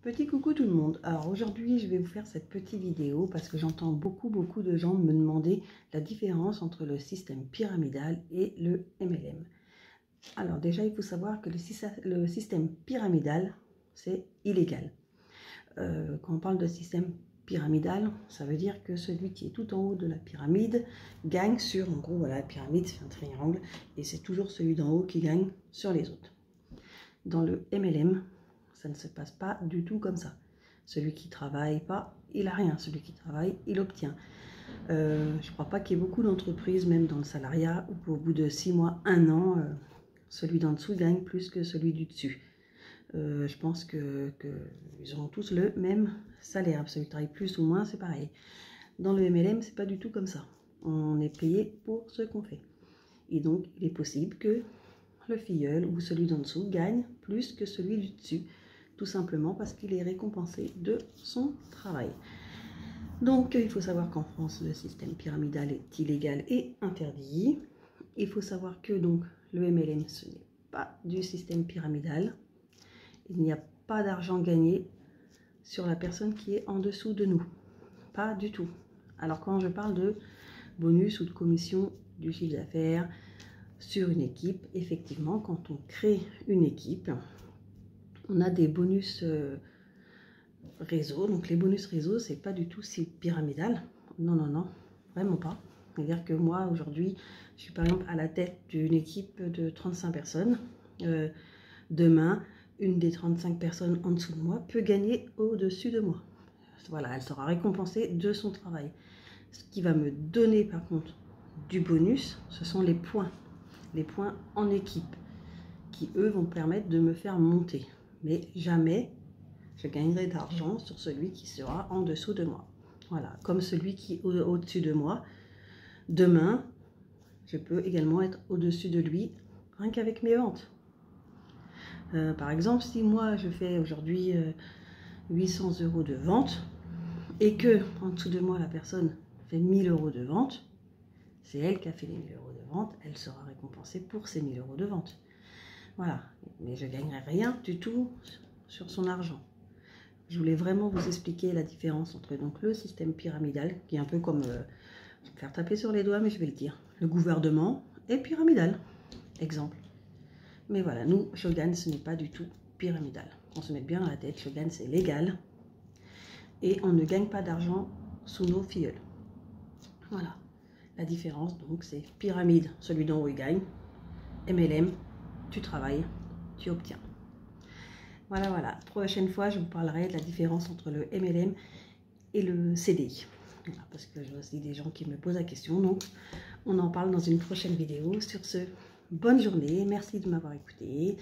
Petit coucou tout le monde. Alors aujourd'hui je vais vous faire cette petite vidéo parce que j'entends beaucoup de gens me demander la différence entre le système pyramidal et le MLM. Alors déjà il faut savoir que le système pyramidal c'est illégal. Quand on parle de système pyramidal, ça veut dire que celui qui est tout en haut de la pyramide gagne sur, en gros voilà, la pyramide c'est un triangle et c'est toujours celui d'en haut qui gagne sur les autres. Dans le MLM, ça ne se passe pas du tout comme ça. Celui qui travaille pas, il a rien. Celui qui travaille, il obtient. Je ne crois pas qu'il y ait beaucoup d'entreprises, même dans le salariat, où au bout de 6 mois, 1 an, celui d'en dessous gagne plus que celui du dessus. Je pense qu'ils auront tous le même salaire. Celui qui travaille plus ou moins, c'est pareil. Dans le MLM, c'est pas du tout comme ça. On est payé pour ce qu'on fait. Et donc, il est possible que le filleul ou celui d'en dessous gagne plus que celui du dessus, tout simplement parce qu'il est récompensé de son travail. Donc il faut savoir qu'en France le système pyramidal est illégal et interdit. Il faut savoir que donc le MLM ce n'est pas du système pyramidal. Il n'y a pas d'argent gagné sur la personne qui est en dessous de nous, pas du tout. Alors quand je parle de bonus ou de commission du chiffre d'affaires sur une équipe, effectivement, quand on crée une équipe, on a des bonus réseau. Donc les bonus réseau, c'est pas du tout si pyramidal. Non, vraiment pas. C'est-à-dire que moi, aujourd'hui, je suis par exemple à la tête d'une équipe de 35 personnes. Demain, une des 35 personnes en dessous de moi peut gagner au-dessus de moi. Voilà, elle sera récompensée de son travail. Ce qui va me donner par contre du bonus, ce sont les points en équipe, qui eux vont permettre de me faire monter. Mais jamais je gagnerai d'argent sur celui qui sera en dessous de moi. Voilà, comme celui qui est au-dessus de moi. Demain, je peux également être au-dessus de lui, rien qu'avec mes ventes. Par exemple, si moi je fais aujourd'hui 800 € de vente, et que en dessous de moi la personne fait 1000 € de vente, c'est elle qui a fait les 1000 € de vente, elle sera récompensée pour ces 1000 € de vente. Voilà, mais je ne gagnerai rien du tout sur son argent. Je voulais vraiment vous expliquer la différence entre donc, le système pyramidal, qui est un peu comme, je vais me faire taper sur les doigts, mais je vais le dire, le gouvernement est pyramidal, exemple. Mais voilà, nous, Shogun, ce n'est pas du tout pyramidal. On se met bien dans la tête, Shogun, c'est légal, et on ne gagne pas d'argent sous nos filleuls. Voilà, la différence, donc, c'est pyramide, celui d'en haut, il gagne, MLM, tu travailles, tu obtiens. Voilà. Prochaine fois, je vous parlerai de la différence entre le MLM et le CDI. Voilà, parce que j'ai aussi des gens qui me posent la question. Donc, on en parle dans une prochaine vidéo. Sur ce, bonne journée. Merci de m'avoir écouté.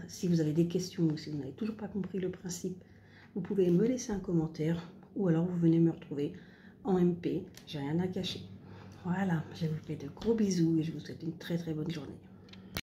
Si vous avez des questions ou si vous n'avez toujours pas compris le principe, vous pouvez me laisser un commentaire ou alors vous venez me retrouver en MP. J'ai rien à cacher. Voilà, je vous fais de gros bisous et je vous souhaite une très bonne journée.